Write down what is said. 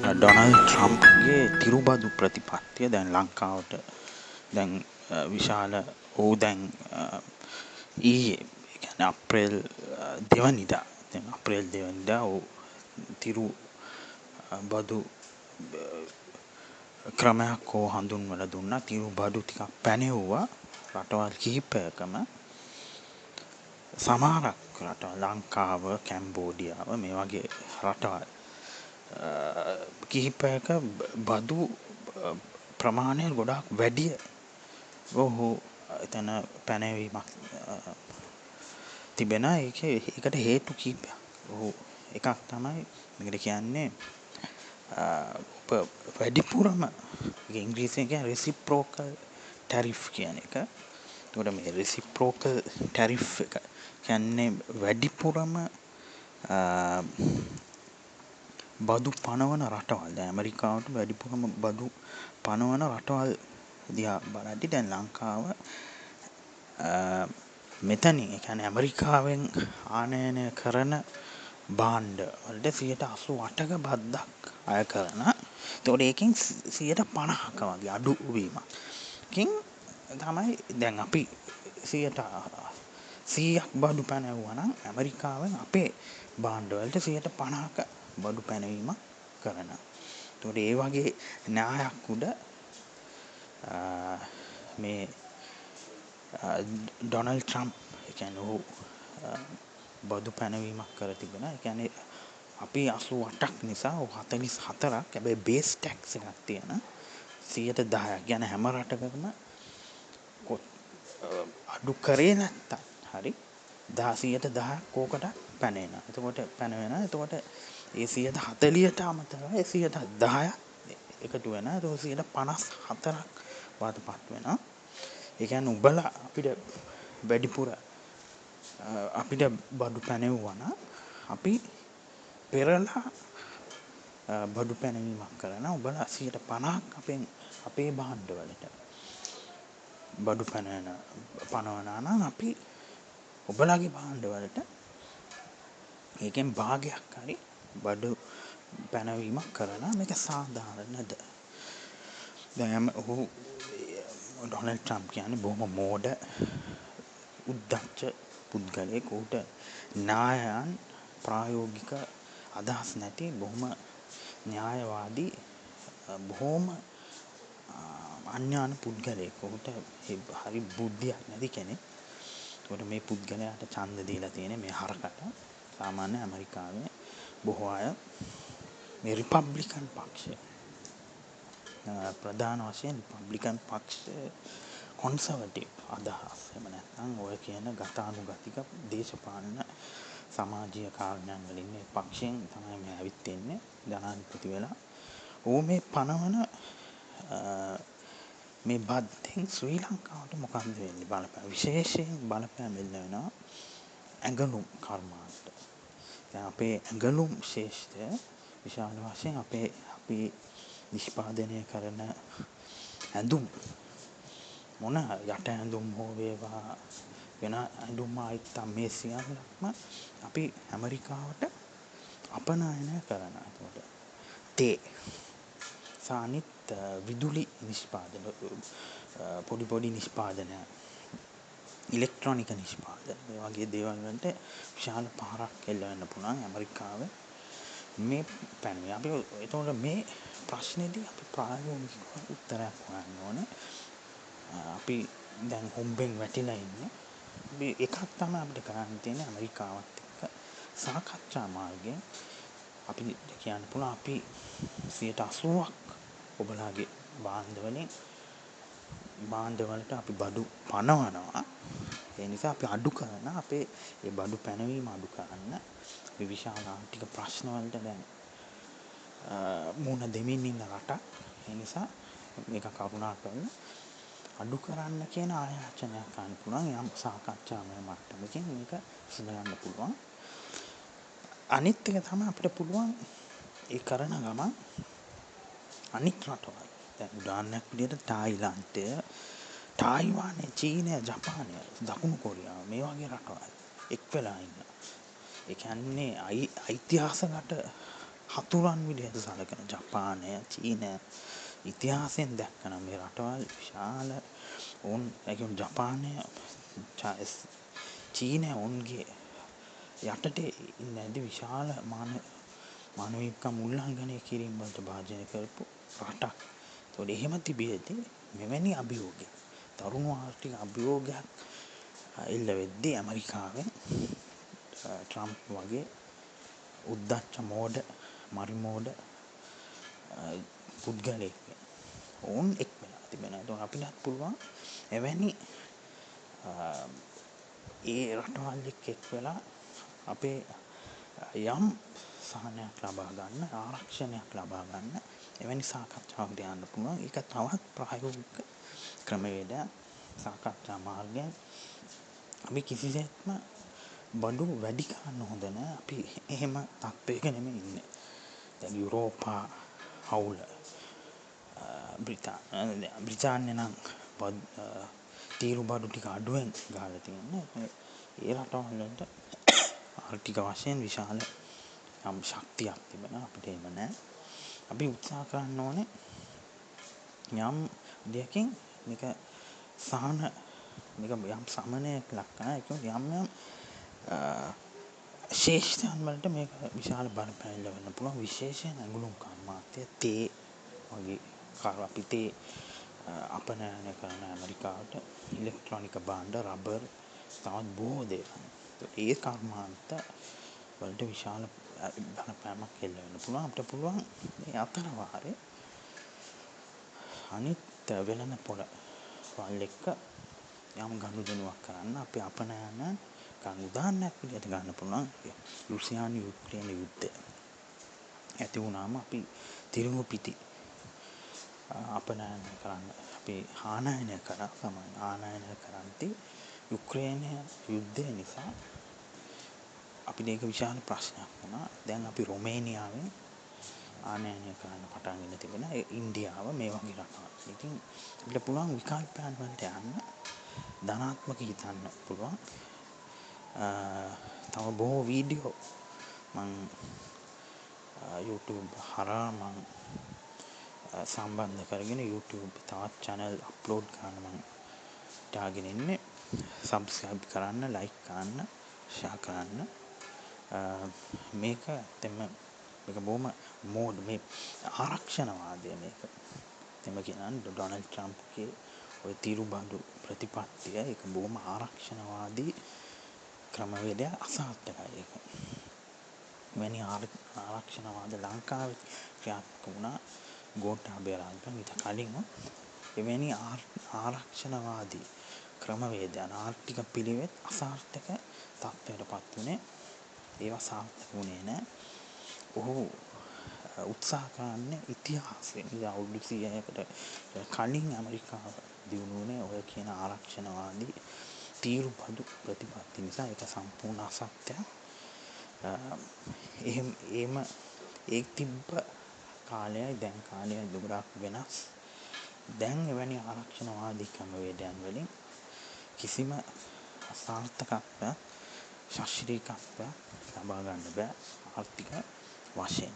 Donald ට්‍රම්ප්ගේ තිරුබදු ප්‍රතිපත්තිය දැන් ලංකාවට දැන් විශාල ඔහු දැන් ඊයේ කියන්නේ අප්‍රේල් දෙවනිදා ඔහු තිරු බදු ක්‍රමයක් හෝ හඳුන්වලා දුන්නා. තිරු බදු ටිකක් පැනෙව්වා රටවල් කිහිපයකම. සමහරක් රටවල් ලංකාව, කැම්බෝඩියාව මේ වගේ රටවල් කිහිපයක බදු ප්‍රමාණය ගොඩාක් වැඩිය ඔහු එතන පැනවීමක් තිබෙන. ඒකට හේතු කිහිපයක්. ඔහු එකක් තමයි මේකට කියන්නේ වැඩිපුරම ඉංග්‍රීසියෙන් කියන්නේ රෙසිප්‍රෝකල් ටැරිෆ් කියන එක. එතකොට මේ රෙසිප්‍රෝකල් ටැරිෆ් එක කියන්නේ වැඩිපුරම බදු පනවන රටවල්. දැන් ඇමරිකාවට වැඩිපුරම බදු පනවන රටවල් දිහා බලද්දී දැන් ලංකාව මෙතනින් ඒ කියන්නේ ඇමරිකාවෙන් ආනයනය කරන භාණ්ඩ වලට 88%ක බද්දක් අය කරන. ඒතකොට ඒකෙන් 50%ක වගේ අඩු වීමකින් තමයි දැන් අපි 100ක් බඩු පැනවුවා නම් ඇමරිකාවෙන් අපේ භාණ්ඩ වලට 50%ක බඩු පැනවීමක් කරනවා. ඒතකොට ඒ වගේ න්‍යායක් උඩ මේ ඩොනල්ඩ් ට්‍රම්ප් කියන්නේ ඔහු බදු පැනවීමක් කර තිබෙනවා. ඒ කියන්නේ අපි 88ක් නිසා ඔහු 44ක් හැබැයි බේස් ටැක්ස් එකක් තියෙන 10%ක් කියන හැම රටකම අඩු කරේ නැත්තම් හරි 10%ක් ඕකට පැනෙනවා. එතකොට පැනවෙනවා. එතකොට ඒ 140ට අමතරව 10%ක් එකතු වෙනවා. එතකොට 54ක් වටපත් වෙනවා. ඒ කියන්නේ උඹලා අපිට වැඩිපුර අපිට බඩු පැනෙවුවා නම් අපි පෙරලා බඩු පැනවීමක් කරනවා. උඹලා 50%ක් අපේ භාණ්ඩ වලට බඩු පනවනවා නම් අපි ඔබලාගේ භාණ්ඩ වලට ඒකෙන් භාගයක් හරි බඩු පැනවීමක් කරනවා. මේක සාධාරණද? දැන් ඔහු ඩොනල්ඩ් ට්‍රම්ප් කියන්නේ බොහොම මෝඩ උද්දච්ච පුද්ගලයෙක්. ඌට න්‍යායයන් ප්‍රායෝගික අදහස් නැති බොහොම න්‍යායවාදී බොහොම අඥාන පුද්ගලයෙක්. ඌට හරි බුද්ධියක් නැති කෙනෙක්. ඒකට මේ පුද්ගලයාට ඡන්ද දීලා තියෙන්නේ මේ හරකට. සාමාන්‍ය ඇමරිකාවේ බොහෝ අය මේ රිපබ්ලිකන් පක්ෂය ප්‍රධාන වශයෙන් රිපබ්ලිකන් පක්ෂය කොන්සර්වටිව් අදහස් එහෙම නැත්නම් ඔය කියන ගතානුගතික දේශපාලන සමාජීය කාරණයන් වලින් මේ පක්ෂයෙන් තමයි මේ ඇවිත් ඉන්නේ ජනාධිපති වෙලා. ඌ මේ පනවන මේ බද්දෙන් ශ්‍රී ලංකාවට මොකක්ද වෙන්නේ බලපෑම විශේෂයෙන් බලපෑම එල්ල වෙනවා ඇඟලුම් කර්මාන්ත. දැන් අපේ ඇඟලුම් ශේෂ්ත්‍රය විශාල වශයෙන් අපි නිෂ්පාදනය කරන ඇඳුම් මොන යට ඇඳුම් හෝ වේවා වෙන ඇඳුම් ආයිත්තම් මේ සියල්ලක්ම අපි ඇමරිකාවට අපනයනය කරනවා. ඒකට තේ සානිත් විදුලි නිෂ්පාදන පොඩි නිෂ්පාදන ඉලෙක්ට්‍රොනික නිෂ්පාදන මේ වගේ දේවල් වලට විශාල පහරක් එල්ල වෙන්න පුළුවන් ඇමරිකාවේ මේ පැනවීම. අපි ඒතකොට මේ ප්‍රශ්නේදී අපි ප්‍රායෝගිකව උත්තරයක් හොයන්න ඕනේ. අපි දැන් හොම්බෙන් වැටිලා ඉන්නේ. මේ එකක් තමයි අපිට කරන්න තියෙන්නේ ඇමරිකාවත් එක්ක සාකච්ඡා මාර්ගයෙන් අපි කියන්න පුළුවන් අපි 80ක් ඔබලාගේ භාණ්ඩ වලට අපි බඩු පනවනවා. ඒ නිසා අපි අඩු කරන අපේ ඒ බඩු පැනවීම අඩු කරන්න අපි විශාල ආර්ථික ප්‍රශ්න වලට දැන් මුහුණ දෙමින් ඉන්න රටක්. ඒ නිසා මේක කරුණා කරලා අඩු කරන්න කියන ආයාචනයක් ගන්න පුළුවන්. යම් සාකච්ඡාමය මට්ටමකින් මේක විසඳන්න පුළුවන්. අනිත් එක තමයි අපිට පුළුවන් ඒ කරන ගමන් අනිත් රටවල් දැන් උදාහරණයක් විදිහට තායිලන්තය, තායිවානය, චීනය, ජපානය, දකුණු කොරියාව මේ වගේ රටවල් එක් වෙලා ඉන්නවා. ඒ කියන්නේ ඓතිහාසිකගත හතුරන් විදිහට සලකන ජපානය චීන ඉතිහාසයෙන් දැක්කන මේ රටවල් විශාල ඔවුන් ජපානය චීනය ඔවුන්ගේ යටට ඉන්න ඇති විශාල මානවිකම් උල්ලංඝනය කිරීම වලට භාජනය කරපු රටක්. ඒතකොට එහෙම තිබියදී මෙවැනි අභියෝගයක් තරුණ ආර්ථික අභියෝගයක් එල්ල වෙද්දී ඇමරිකාවෙන් ට්‍රම්ප් වගේ උද්දච්ච මෝඩ මරිමෝඩ පුද්ගලයෙක් ඔවුන් එක් වෙලා තිබෙනවා. ඒතකොට අපිටත් පුළුවන් එවැනි ඒ රටවල් එක් වෙලා අපේ යම් සහනයක් ලබා ගන්න ආරක්ෂණයක් ලබා ගන්න එවැනි සාකච්ඡාවකට යන්න පුළුවන්. ඒක තවත් ප්‍රායෝගික ක්‍රමවේදයක් සාකච්ඡා මාර්ගයෙන් අපි කිසිසේත්ම බඩු වැඩි කරන්න හොඳ නැහැ. අපි එහෙම තත්ත්වයක නෙමෙයි ඉන්නේ. දැන් යුරෝපා හවුල බ්‍රිතාන්‍ය නම් තීරු බඩු ටික අඩුවෙන් ගහලා තියෙන්නේ. ඒ රටවල් වලට ආර්ථික වශයෙන් විශාල යම් ශක්තියක් තිබෙනවා. අපිට එහෙම නැහැ. අපි උත්සාහ කරන්න ඕනේ යම් දෙයකින් මේක යම් සමනයක් ලක්කන එක යම් ශේෂ්ඨයන් වලට මේක විශාල බලපෑම් ලබන්න පුළුවන්. විශේෂයෙන් ඇඟලුම් කර්මාන්තය තේ වගේ අපි තේ අපනයනය කරන ඇමරිකාවට ඉලෙක්ට්‍රොනික භාණ්ඩ රබර් තවත් බොහෝ දේවල්. ඒ කර්මාන්ත වලට විශාල බලපෑමක් එල්ල වෙන්න පුළුවන්. අපිට පුළුවන් මේ අතරවාරේ අනිත් වෙළඳ පොළ වල එක්ක යම් ගනුදෙනුවක් කරන්න අපි අපනයන උදාහරණයක් විදිහට ගන්න පුළුවන්. රුසියානු යුක්රේන යුද්ධය ඇති වුණාම අපි තිරිඟු පිටි අපනයනය කරන්න අපි ආනයනය කරා තමයි ආනයනය කරන්ති යුක්‍රේනය යුද්ධය නිසා අපිට ඒක විශාල ප්‍රශ්නයක් වුණා. දැන් අපි රොමේනියාවෙන් ආනයනය කරන්න පටන් ගෙන තිබෙනවා. ඉන්දියාව මේ වගේ රටවල්. ඉතින් අපිට පුළුවන් විකල්පයන් වලට යන්න ධනාත්මක හිතන්න පුළුවන්. තව බොහෝ වීඩියෝ මං YouTube හරහා මං සම්බන්ධ කරගෙන YouTube තවත් channel upload කරන්න මං හිතාගෙන ඉන්නේ. subscribe කරන්න, like කරන්න, share කරන්න. මේක ඇත්තෙම මේක බොහොම මෝඩ් මේ ආරක්ෂණවාදය මේක. එතෙම කියනනම් ඩොනල්ඩ් ට්‍රම්ප්ගේ ඔය තීරුබඩු ප්‍රතිපත්තිය ඒක බොහොම ආරක්ෂණවාදී ක්‍රමවේදයක් අසාර්ථකයි ඒක. මෙවැනි ආරක්ෂණවාද ලංකාවේ ක්‍රියාත්මක වුණා ගෝඨාභය රාජපක්ෂ ඊට කලින් එවැනි ආරක්ෂණවාදී ක්‍රමවේදයන් ආර්ථික පිළිවෙත් අසාර්ථක තත්ත්වයටපත් වුණේ. ඒවා සාර්ථක වුණේ නැහැ. ඔහු උත්සාහ කරන්නේ ඉතිහාසයෙන් අවුරුදු 100කට කලින් ඇමරිකාව දියුණු වුණේ ඔය කියන ආරක්ෂණවාදී තීරුබඩු ප්‍රතිපත්ති නිසා. ඒක සම්පූර්ණ අසත්‍යයක්. ඒ තිබ්බ කාලයයි දැන් කාලයයි දුරක් වෙනස්. දැන් එවැනි ආරක්ෂණවාදී ක්‍රමවේදයන් වලින් කිසිම සාර්ථකත්වයක් ශාස්ත්‍රීයත්වයක් ලබා ගන්න බෑ ආර්ථික වශයෙන්.